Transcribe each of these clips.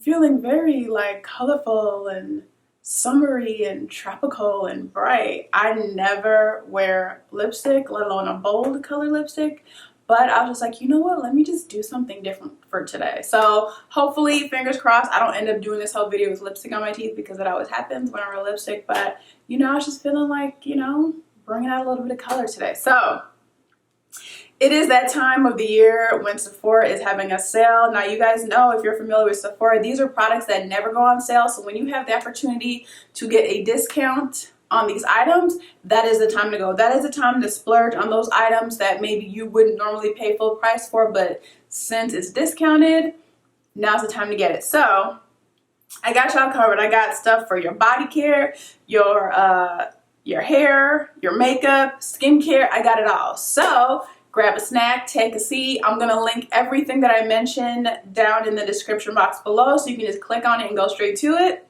feeling very like colorful and summery and tropical and bright. I never wear lipstick, let alone a bold color lipstick, but I was just like, you know what, let me just do something different for today. So hopefully, fingers crossed, I don't end up doing this whole video with lipstick on my teeth, because it always happens when I wear lipstick. But you know, I was just feeling like, you know, bringing out a little bit of color today. So it is that time of the year when Sephora is having a sale. Now, you guys know, if you're familiar with Sephora, these are products that never go on sale. So when you have the opportunity to get a discount on these items, that is the time to go. That is the time to splurge on those items that maybe you wouldn't normally pay full price for, but since it's discounted, now's the time to get it. So I got y'all covered. I got stuff for your body care, your hair, your makeup, skincare. I got it all. So grab a snack, take a seat. I'm gonna link everything that I mentioned down in the description box below, so you can just click on it and go straight to it.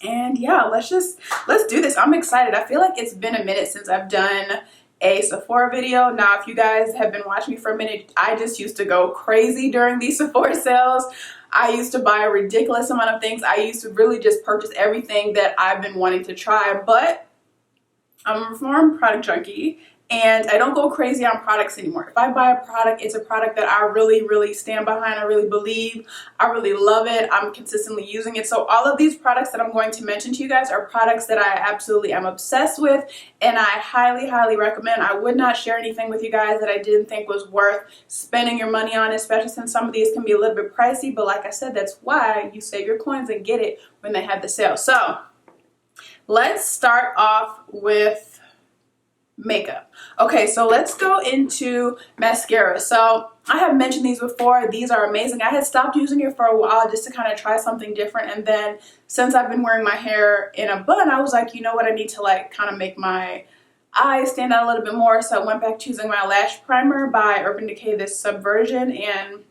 And yeah, let's do this. I'm excited. I feel like it's been a minute since I've done a Sephora video. Now, if you guys have been watching me for a minute, I just used to go crazy during these Sephora sales. I used to buy a ridiculous amount of things. I used to really just purchase everything that I've been wanting to try, but I'm a reformed product junkie, and I don't go crazy on products anymore. If I buy a product, it's a product that I really stand behind. I really believe. I really love it. I'm consistently using it. So all of these products that I'm going to mention to you guys are products that I absolutely am obsessed with, and I highly recommend. I would not share anything with you guys that I didn't think was worth spending your money on, especially since some of these can be a little bit pricey. But like I said, that's why you save your coins and get it when they have the sale. So let's start off with makeup. Okay, so let's go into mascara. So I have mentioned these before. These are amazing. I had stopped using it for a while just to kind of try something different, and then since I've been wearing my hair in a bun, I was like, you know what, I need to like kind of make my eyes stand out a little bit more. So I went back to using my lash primer by Urban Decay, this Subversion and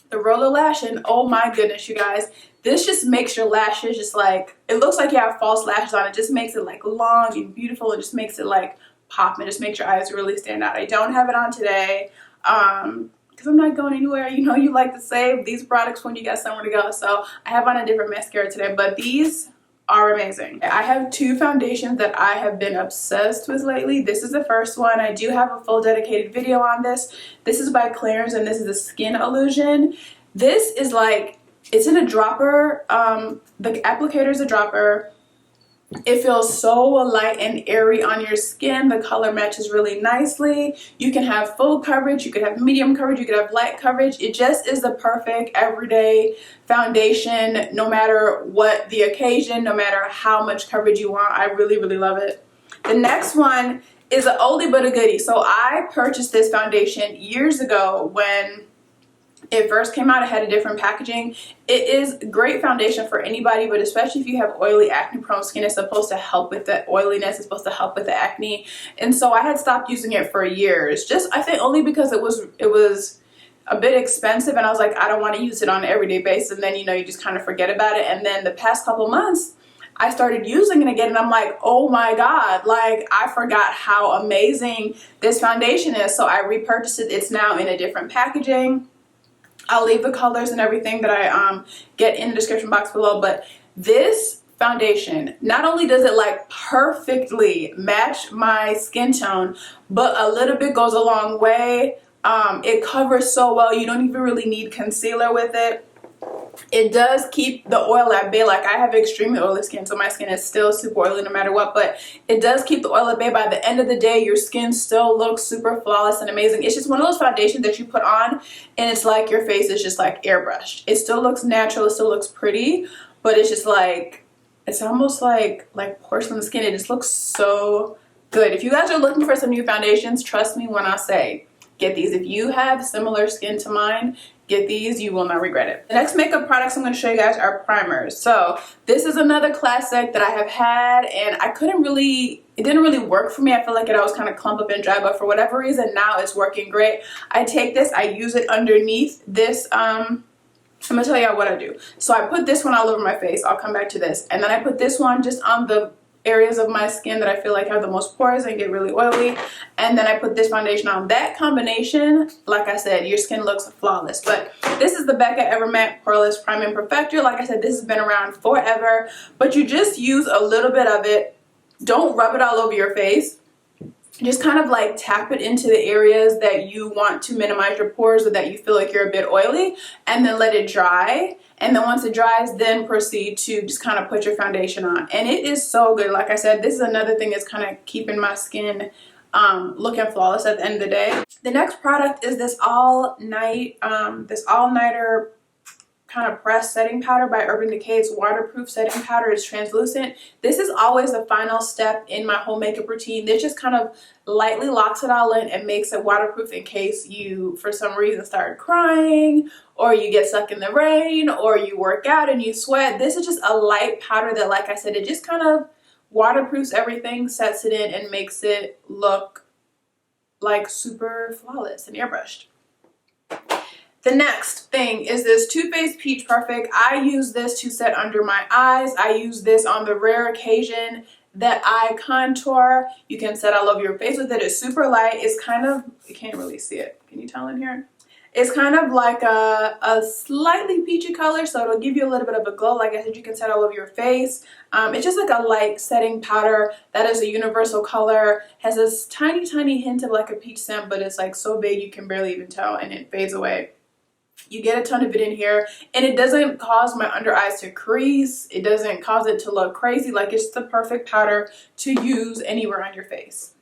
the roller lash, and oh my goodness, you guys, this just makes your lashes just like, it looks like you have false lashes on. It just makes it like long and beautiful. It just makes it like pop, and just makes your eyes really stand out. I don't have it on today because I'm not going anywhere. You know, you like to save these products when you got somewhere to go. So I have on a different mascara today, but these are amazing. I have two foundations that I have been obsessed with lately. This is the first one. I do have a full dedicated video on this. This is by Clarins, and this is the Skin Illusion. This is like, it's in a dropper. The applicator is a dropper. It feels so light and airy on your skin. The color matches really nicely. You can have full coverage, you could have medium coverage, you could have light coverage. It just is the perfect everyday foundation, no matter what the occasion, no matter how much coverage you want. I really love it. The next one is an oldie but a goodie. So I purchased this foundation years ago when it first came out. It had a different packaging. It is great foundation for anybody, but especially if you have oily, acne prone skin. It's supposed to help with the oiliness. It's supposed to help with the acne. And so I had stopped using it for years, just I think only because it was a bit expensive, and I was like, I don't want to use it on an everyday basis. And then, you know, you just kind of forget about it. And then the past couple months I started using it again, and I'm like, oh my god, like I forgot how amazing this foundation is. So I repurchased it. It's now in a different packaging. I'll leave the colors and everything that I get in the description box below. But this foundation, not only does it like perfectly match my skin tone, but a little bit goes a long way. It covers so well. You don't even really need concealer with it. It does keep the oil at bay. Like, I have extremely oily skin, so my skin is still super oily no matter what, but it does keep the oil at bay. By the end of the day, your skin still looks super flawless and amazing. It's just one of those foundations that you put on and it's like your face is just like airbrushed. It still looks natural, it still looks pretty, but it's just like, it's almost like porcelain skin. It just looks so good. If you guys are looking for some new foundations, trust me when I say get these. If you have similar skin to mine, get these. You will not regret it. The next makeup products I'm going to show you guys are primers. So this is another classic that I have had, and it didn't really work for me. I feel like it always kind of clump up and dry, but for whatever reason now it's working great. I take this, I use it underneath this. I'm going to tell y'all what I do. So I put this one all over my face. I'll come back to this. And then I put this one just on the areas of my skin that I feel like have the most pores and get really oily, and then I put this foundation on. That combination, like I said, your skin looks flawless. But this is the Becca Evermatte Poreless Prime and Perfector. Like I said, this has been around forever, but you just use a little bit of it. Don't rub it all over your face. Just kind of like tap it into the areas that you want to minimize your pores or that you feel like you're a bit oily, and then let it dry. And then once it dries, then proceed to just kind of put your foundation on. And it is so good. Like I said, this is another thing that's kind of keeping my skin looking flawless at the end of the day. The next product is this all-nighter kind of pressed setting powder by Urban Decay. It's waterproof setting powder. It's translucent. This is always the final step in my whole makeup routine. This just kind of lightly locks it all in and makes it waterproof in case you for some reason start crying, or you get stuck in the rain, or you work out and you sweat. This is just a light powder that, like I said, it just kind of waterproofs everything, sets it in, and makes it look like super flawless and airbrushed. The next thing is this Too Faced Peach Perfect. I use this to set under my eyes. I use this on the rare occasion that I contour. You can set all over your face with it. It's super light. It's kind of, you can't really see it. Can you tell in here? It's kind of like a slightly peachy color, so it'll give you a little bit of a glow. Like I said, you can set all over your face. It's just like a light setting powder that is a universal color. Has this tiny, tiny hint of like a peach scent, but it's like so big you can barely even tell, and it fades away. You get a ton of it in here, and it doesn't cause my under eyes to crease. It doesn't cause it to look crazy. Like, it's the perfect powder to use anywhere on your face.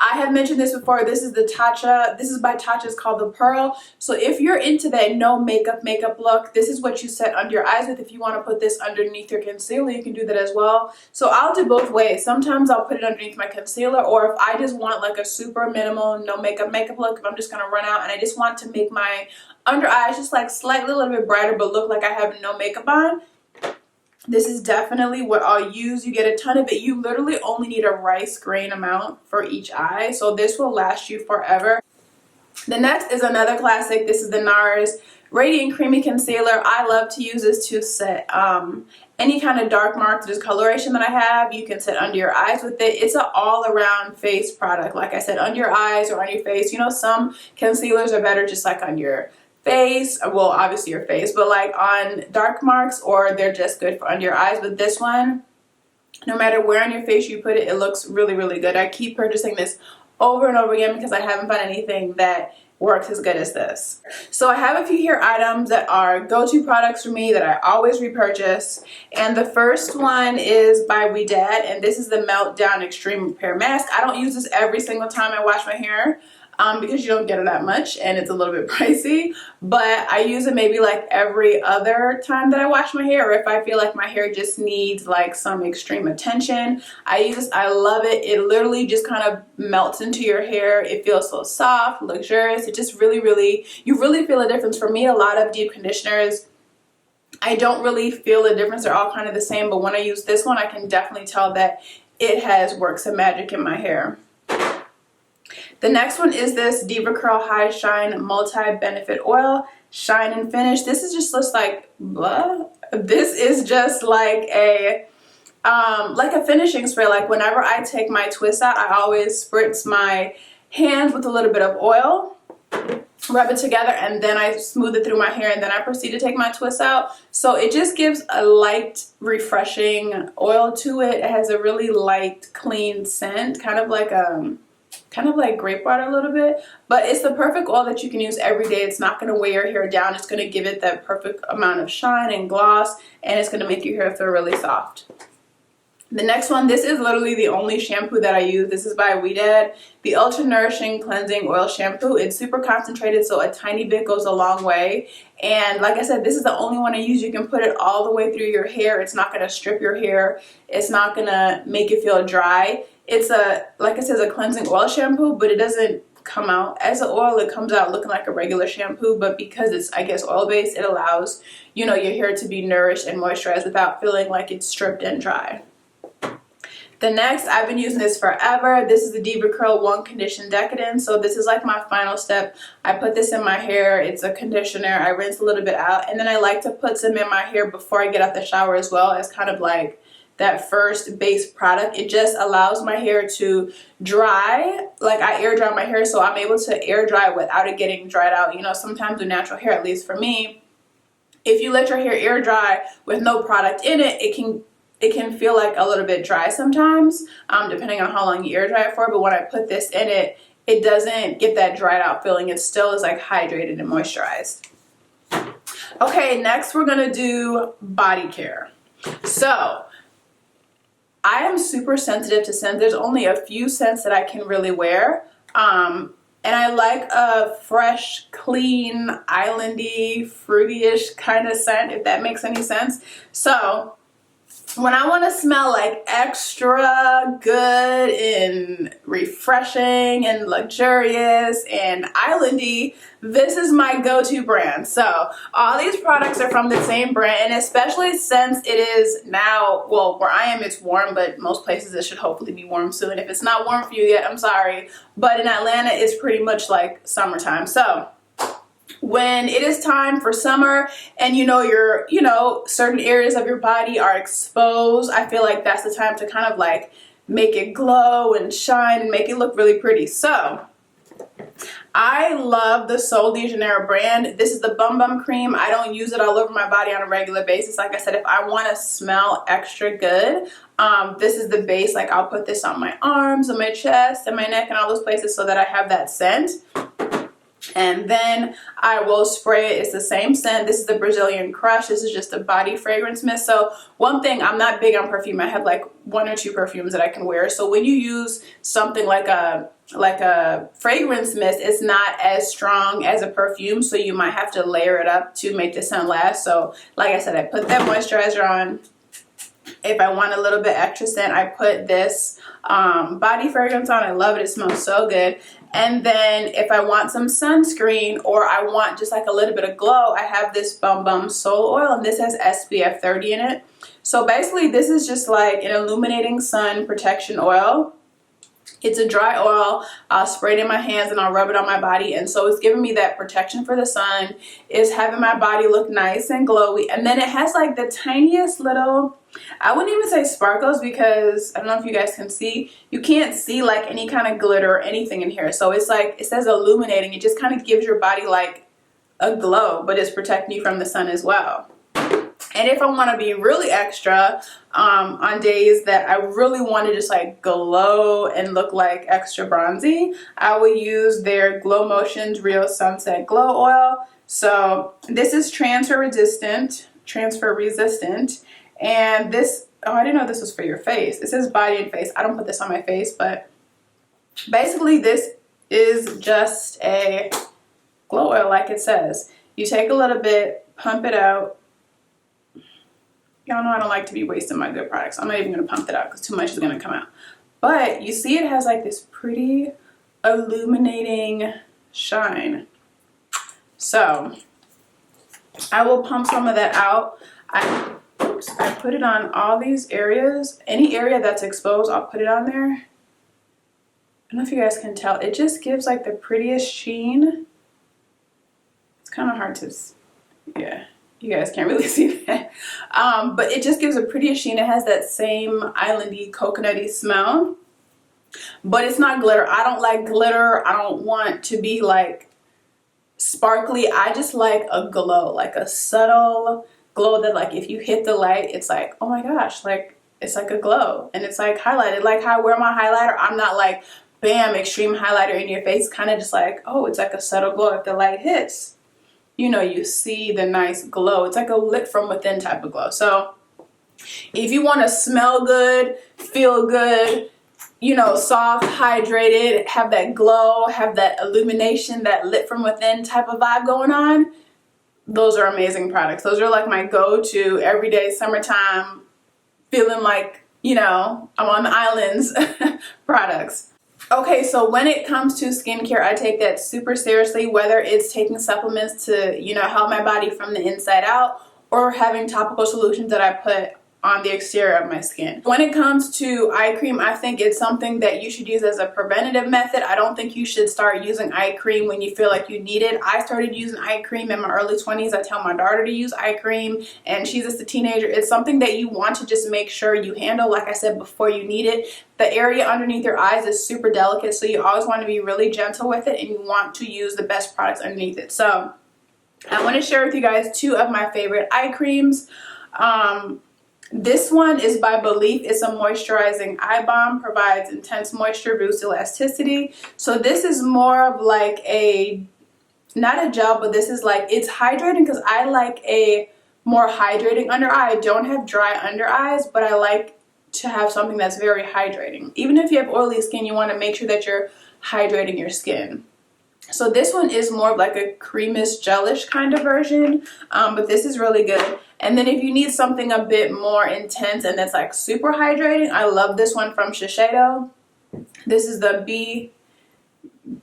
I have mentioned this before. This is the Tatcha. This is by Tatcha. It's called the Pearl. So if you're into that no makeup look, this is what you set under your eyes with. If you want to put this underneath your concealer, you can do that as well. So I'll do both ways. Sometimes I'll put it underneath my concealer, or if I just want like a super minimal no makeup look, if I'm just going to run out and I just want to make my under eyes just like slightly a little bit brighter but look like I have no makeup on, this is definitely what I'll use. You get a ton of it. You literally only need a rice grain amount for each eye, so this will last you forever. The next is another classic. This is the NARS Radiant Creamy Concealer. I love to use this to set any kind of dark mark, discoloration that I have. You can set under your eyes with it. It's an all-around face product. Like I said, under your eyes or on your face. You know, some concealers are better just like on your face, well obviously your face, but like on dark marks, or they're just good for under your eyes. But this one, no matter where on your face you put it, it looks really, really good. I keep purchasing this over and over again because I haven't found anything that works as good as this. So I have a few hair items that are go-to products for me that I always repurchase, and the first one is by Ebates, and this is the Meltdown Extreme Repair Mask. I don't use this every single time I wash my hair, because you don't get it that much and it's a little bit pricey, but I use it maybe like every other time that I wash my hair, or if I feel like my hair just needs like some extreme attention. I use this. I love it. It literally just kind of melts into your hair. It feels so soft, luxurious. It just really, you really feel a difference. For me, a lot of deep conditioners, I don't really feel a difference. They're all kind of the same, but when I use this one, I can definitely tell that it has worked some magic in my hair. The next one is this DevaCurl High Shine Multi-Benefit Oil Shine and Finish. This is just like blah. This is just like a finishing spray. Like whenever I take my twist out, I always spritz my hands with a little bit of oil, rub it together, and then I smooth it through my hair, and then I proceed to take my twist out. So it just gives a light, refreshing oil to it. It has a really light, clean scent, kind of like grape water a little bit, but it's the perfect oil that you can use every day. It's not going to weigh your hair down. It's going to give it that perfect amount of shine and gloss, and it's going to make your hair feel really soft. The next one, this is literally the only shampoo that I use. This is by Ebates, the Ultra Nourishing Cleansing Oil Shampoo. It's super concentrated, so a tiny bit goes a long way. And like I said, this is the only one I use. You can put it all the way through your hair. It's not going to strip your hair. It's not going to make it feel dry. It's like it says, a cleansing oil shampoo, but it doesn't come out as an oil. It comes out looking like a regular shampoo, but because it's, I guess, oil-based, it allows, you know, your hair to be nourished and moisturized without feeling like it's stripped and dry. The next, I've been using this forever. This is the DevaCurl One Condition Decadence. So this is like my final step. I put this in my hair. It's a conditioner. I rinse a little bit out, and then I like to put some in my hair before I get out the shower as well, as kind of like that first base product. It just allows my hair to dry. Like I air dry my hair, so I'm able to air dry without it getting dried out. You know, sometimes with natural hair, at least for me, if you let your hair air dry with no product in it, it can feel like a little bit dry sometimes, depending on how long you air dry it for. But when I put this in it, it doesn't get that dried out feeling. It still is like hydrated and moisturized. Okay, next we're gonna do body care. So I am super sensitive to scents. There's only a few scents that I can really wear. And I like a fresh, clean, islandy, fruity-ish kind of scent, if that makes any sense. So when I want to smell like extra good and refreshing and luxurious and islandy, this is my go-to brand. So all these products are from the same brand, and especially since it is now, well, where I am it's warm, but most places it should hopefully be warm soon. If it's not warm for you yet, I'm sorry, but in Atlanta it's pretty much like summertime. So when it is time for summer and certain areas of your body are exposed, I feel like that's the time to kind of like make it glow and shine and make it look really pretty. So I love the Sol de Janeiro brand. This is the Bum Bum Cream. I don't use it all over my body on a regular basis. Like I said, if I want to smell extra good, this is the base. Like I'll put this on my arms, on my chest, and my neck, and all those places so that I have that scent. And then I will spray it. It's the same scent. This is the Brazilian Crush. This is just a body fragrance mist. So one thing, I'm not big on perfume. I have like 1 or 2 perfumes that I can wear. So when you use something like a fragrance mist, it's not as strong as a perfume. So you might have to layer it up to make the scent last. So like I said, I put that moisturizer on. If I want a little bit extra scent, I put this body fragrance on. I love it. It smells so good. And then if I want some sunscreen or I want just like a little bit of glow, I have this Bum Bum Soul Oil, and this has SPF 30 in it. So basically this is just like an illuminating sun protection oil. It's a dry oil. I'll spray it in my hands and I'll rub it on my body, and so it's giving me that protection for the sun. It's having my body look nice and glowy, and then it has like the tiniest little, I wouldn't even say sparkles, because I don't know if you guys can see, you can't see like any kind of glitter or anything in here. So it's like, it says illuminating. It just kind of gives your body like a glow, but it's protecting you from the sun as well. And if I want to be really extra, on days that I really want to just like glow and look like extra bronzy, I will use their Glow Motions Real Sunset Glow Oil. So this is transfer resistant, and this, oh, I didn't know this was for your face. It says body and face. I don't put this on my face, but basically this is just a glow oil like it says. You take a little bit, pump it out. Y'all know I don't like to be wasting my good products. I'm not even going to pump it out because too much is going to come out. But you see it has like this pretty illuminating shine. So I will pump some of that out. I put it on all these areas. Any area that's exposed, I'll put it on there. I don't know if you guys can tell. It just gives like the prettiest sheen. It's kind of hard to, yeah. You guys can't really see that. But it just gives a prettiest sheen. It has that same islandy, coconutty smell. But it's not glitter. I don't like glitter. I don't want to be like sparkly. I just like a glow, like a subtle glow that like if you hit the light, it's like, oh my gosh, like it's like a glow. And it's like highlighted. Like how I wear my highlighter, I'm not like, bam, extreme highlighter in your face. Kind of just like, oh, it's like a subtle glow if the light hits. You know, you see the nice glow. It's like a lit from within type of glow. So if you want to smell good, feel good, you know, soft, hydrated, have that glow, have that illumination, that lit from within type of vibe going on, those are amazing products. Those are like my go-to everyday summertime, feeling like, you know, I'm on the islands products. Okay, so when it comes to skincare, I take that super seriously, whether it's taking supplements to, you know, help my body from the inside out, or having topical solutions that I put on the exterior of my skin. When it comes to eye cream, I think it's something that you should use as a preventative method. I don't think you should start using eye cream when you feel like you need it. I started using eye cream in my early 20s. I tell my daughter to use eye cream, and she's just a teenager. It's something that you want to just make sure you handle, like I said, before you need it. The area underneath your eyes is super delicate, so you always want to be really gentle with it, and you want to use the best products underneath it. So I want to share with you guys 2 of my favorite eye creams. This one is by Belief. It's a moisturizing eye balm, provides intense moisture, boosts elasticity. So this is more of like a, not a gel, but this is like, it's hydrating because I like a more hydrating under eye. I don't have dry under eyes, but I like to have something that's very hydrating. Even if you have oily skin, you want to make sure that you're hydrating your skin. So this one is more of like a creamish gelish kind of version, but this is really good. And then if you need something a bit more intense and that's like super hydrating, I love this one from Shiseido. This is the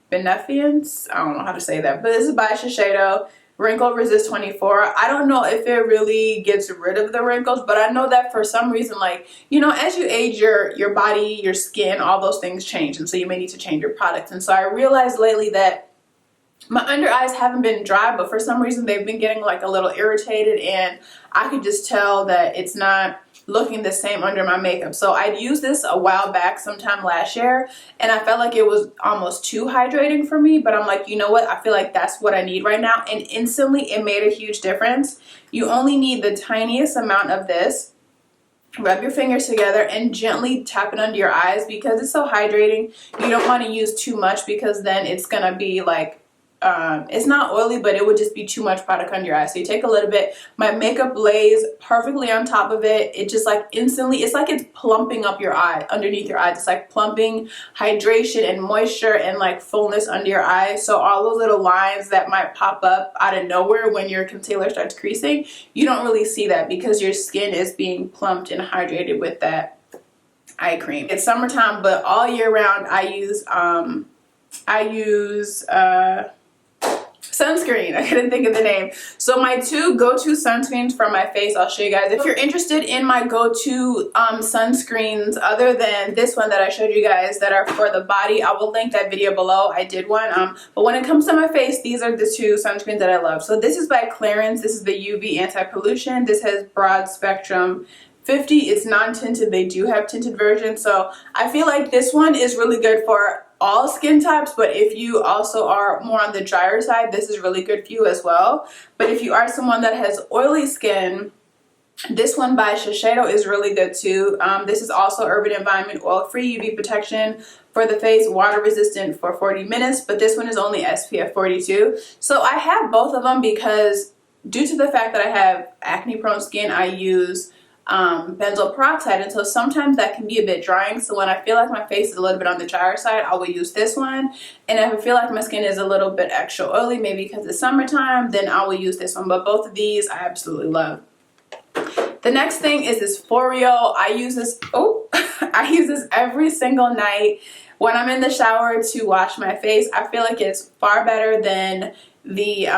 Beneficence. I don't know how to say that, but this is by Shiseido. Wrinkle Resist 24. I don't know if it really gets rid of the wrinkles, but I know that for some reason, like, you know, as you age, your body, your skin, all those things change, and so you may need to change your products. And so I realized lately that my under eyes haven't been dry, but for some reason they've been getting like a little irritated, and I could just tell that it's not looking the same under my makeup. So I'd used this a while back, sometime last year, and I felt like it was almost too hydrating for me, but I'm like, you know what, I feel like that's what I need right now, and instantly it made a huge difference. You only need the tiniest amount of this. Rub your fingers together and gently tap it under your eyes because it's so hydrating. You don't want to use too much because then it's gonna be like, it's not oily, but it would just be too much product under your eyes. So you take a little bit. My makeup lays perfectly on top of it. It just like instantly, it's like it's plumping up your eye, underneath your eyes. It's like plumping hydration and moisture and like fullness under your eyes. So all those little lines that might pop up out of nowhere when your concealer starts creasing, you don't really see that because your skin is being plumped and hydrated with that eye cream. It's summertime, but all year round I use sunscreen. I couldn't think of the name. So my 2 go-to sunscreens for my face, I'll show you guys. If you're interested in my go-to sunscreens other than this one that I showed you guys that are for the body, I will link that video below. I did one. But when it comes to my face, these are the 2 sunscreens that I love. So this is by Clarins. This is the UV anti-pollution. This has broad spectrum 50. It's non-tinted. They do have tinted versions. So I feel like this one is really good for all skin types, but if you also are more on the drier side, this is really good for you as well. But if you are someone that has oily skin, this one by Shiseido is really good too. This is also Urban Environment oil-free UV protection for the face, water resistant for 40 minutes, but this one is only SPF 42. So I have both of them because due to the fact that I have acne prone skin, I use benzoyl peroxide, and so sometimes that can be a bit drying. So when I feel like my face is a little bit on the drier side, I will use this one. And if I feel like my skin is a little bit extra oily, maybe because it's summertime, then I will use this one. But both of these I absolutely love. The next thing is this Foreo. I use this, I use this every single night when I'm in the shower to wash my face. I feel like it's far better than the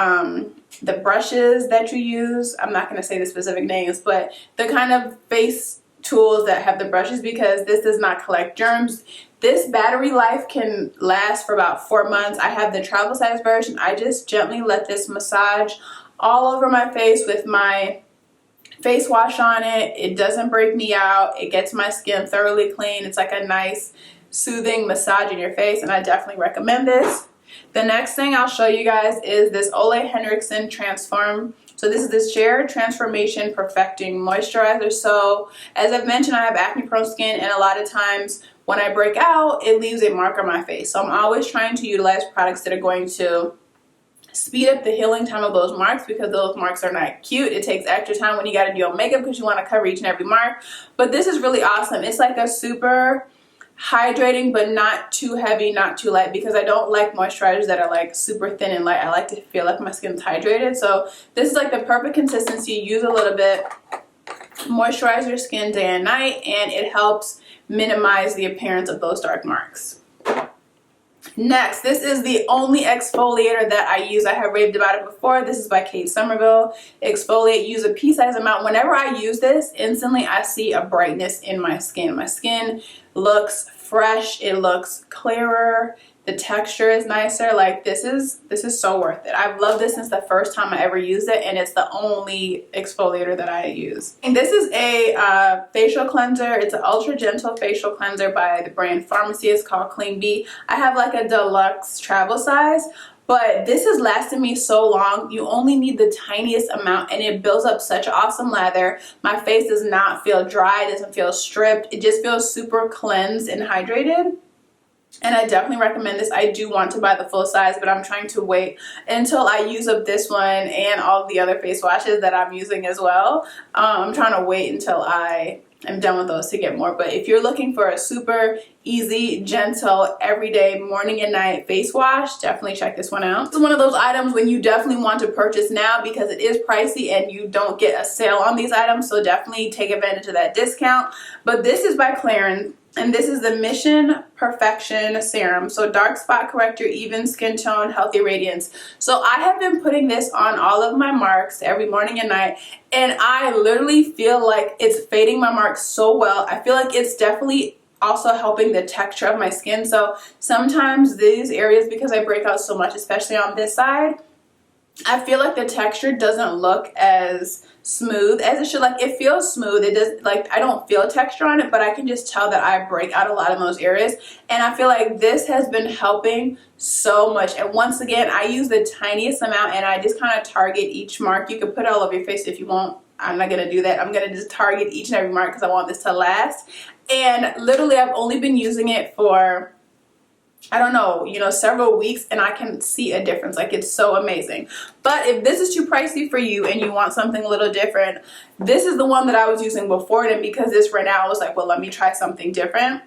brushes that you use. I'm not going to say the specific names, but the kind of face tools that have the brushes, because this does not collect germs. This battery life can last for about 4 months. I have the travel size version. I just gently let this massage all over my face with my face wash on it. It doesn't break me out. It gets my skin thoroughly clean. It's like a nice soothing massage in your face, and I definitely recommend this. The next thing I'll show you guys is this Ole Henriksen Transform. So this is the Sheer Transformation Perfecting Moisturizer. So as I've mentioned, I have acne prone skin, and a lot of times when I break out, it leaves a mark on my face. So I'm always trying to utilize products that are going to speed up the healing time of those marks, because those marks are not cute. It takes extra time when you got to do your makeup because you want to cover each and every mark. But this is really awesome. It's like a super hydrating, but not too heavy, not too light, because I don't like moisturizers that are like super thin and light. I like to feel like my skin's hydrated. So this is like the perfect consistency. Use a little bit, moisturize your skin day and night, and it helps minimize the appearance of those dark marks. Next, this is the only exfoliator that I use. I have raved about it before. This is by Kate Somerville. Exfoliate, use a pea-sized amount. Whenever I use this, instantly I see a brightness in my skin. My skin looks fresh. It looks clearer. The texture is nicer. Like, this is so worth it. I've loved this since the first time I ever used it, and it's the only exfoliator that I use. And this is a facial cleanser. It's an ultra gentle facial cleanser by the brand Pharmacy. It's called Clean Bee. I have like a deluxe travel size, but this has lasted me so long. You only need the tiniest amount, and it builds up such awesome lather. My face does not feel dry. It doesn't feel stripped. It just feels super cleansed and hydrated. And I definitely recommend this. I do want to buy the full size, but I'm trying to wait until I use up this one and all the other face washes that I'm using as well. I'm trying to wait until I am done with those to get more. But if you're looking for a super easy, gentle, everyday morning and night face wash, definitely check this one out. This is one of those items when you definitely want to purchase now because it is pricey and you don't get a sale on these items. So definitely take advantage of that discount. But this is by Clarins. And this is the Mission Perfection Serum. So dark spot corrector, even skin tone, healthy radiance. So I have been putting this on all of my marks every morning and night. And I literally feel like it's fading my marks so well. I feel like it's definitely also helping the texture of my skin. So sometimes these areas, because I break out so much, especially on this side, I feel like the texture doesn't look as smooth as it should. Like, it feels smooth. It does, like, I don't feel texture on it, but I can just tell that I break out a lot in those areas. And I feel like this has been helping so much. And once again, I use the tiniest amount, and I just kind of target each mark. You can put it all over your face if you want. I'm not going to do that. I'm going to just target each and every mark because I want this to last. And literally, I've only been using it for, I don't know, several weeks, and I can see a difference. Like, it's so amazing. But if this is too pricey for you and you want something a little different, this is the one that I was using before. And because this ran out, I was like, well, let me try something different.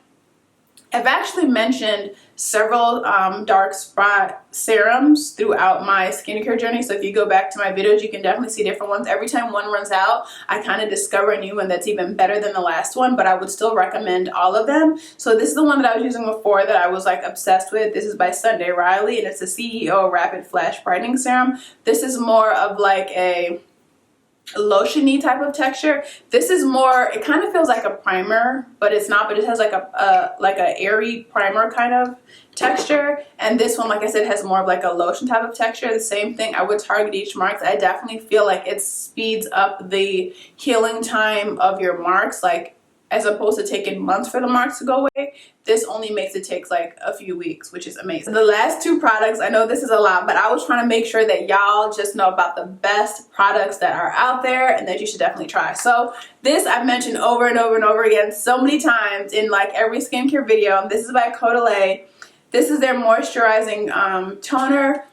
I've actually mentioned several dark spot serums throughout my skincare journey. So if you go back to my videos, you can definitely see different ones. Every time one runs out, I kind of discover a new one that's even better than the last one, but I would still recommend all of them. So this is the one that I was using before that I was like obsessed with. This is by Sunday Riley, and it's the CEO Rapid Flash Brightening Serum. This is more of like a lotiony type of texture. This is more, it kind of feels like a primer, but it's not, but it has like a airy primer kind of texture. And this one, like I said, has more of like a lotion type of texture. The same thing, I would target each mark. I definitely feel like it speeds up the healing time of your marks, like as opposed to taking months for the marks to go away. This only makes it take like a few weeks, which is amazing. The last two products, I know this is a lot, but I was trying to make sure that y'all just know about the best products that are out there and that you should definitely try. So this I've mentioned over and over and over again so many times in like every skincare video. This is by Caudalie. This is their moisturizing toner.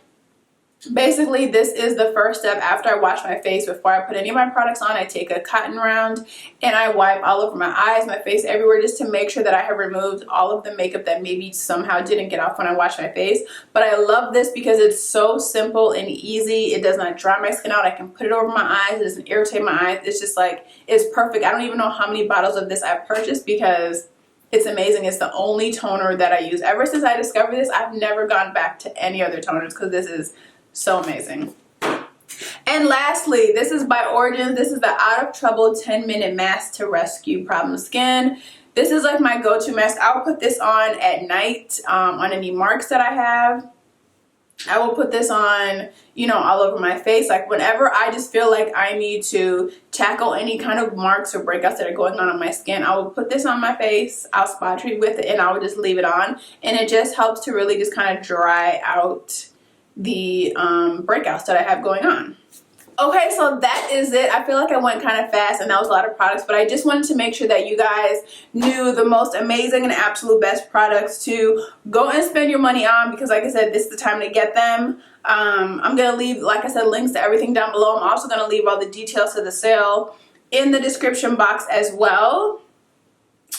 Basically, this is the first step after I wash my face. Before I put any of my products on, I take a cotton round and I wipe all over my eyes, my face, everywhere, just to make sure that I have removed all of the makeup that maybe somehow didn't get off when I washed my face. But I love this because it's so simple and easy. It does not dry my skin out. I can put it over my eyes. It doesn't irritate my eyes. It's just like, it's perfect. I don't even know how many bottles of this I've purchased because it's amazing. It's the only toner that I use. Ever since I discovered this, I've never gone back to any other toners because this is so amazing. And lastly, this is by Origins. This is the Out of Trouble 10-minute mask to rescue problem skin. This is like my go-to mask. I'll put this on at night on any marks that I have. I will put this on, all over my face. Like whenever I just feel like I need to tackle any kind of marks or breakouts that are going on my skin, I will put this on my face. I'll spot treat with it and I will just leave it on. And it just helps to really just kind of dry out the breakouts that I have going on. Okay, so that is it. I feel like I went kind of fast and that was a lot of products, but I just wanted to make sure that you guys knew the most amazing and absolute best products to go and spend your money on, because like I said, this is the time to get them. I'm going to leave, like I said, links to everything down below. I'm also going to leave all the details to the sale in the description box as well.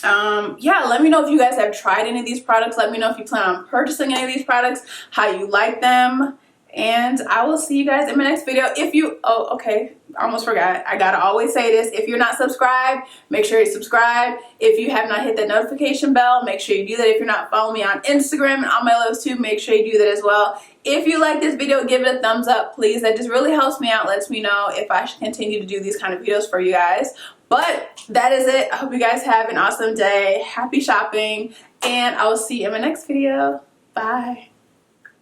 Yeah, let me know if you guys have tried any of these products. Let me know if you plan on purchasing any of these products, how you like them, And I will see you guys in my next video. If you, oh, okay, I almost forgot. I gotta always say this. If you're not subscribed, make sure you subscribe. If you have not hit the notification bell, make sure you do that. If you're not following me on Instagram and on my loves too, make sure you do that as well. If you like this video, give it a thumbs up, please. That just really helps me out, lets me know if I should continue to do these kind of videos for you guys. But that is it. I hope you guys have an awesome day. Happy shopping, and I will see you in my next video. Bye.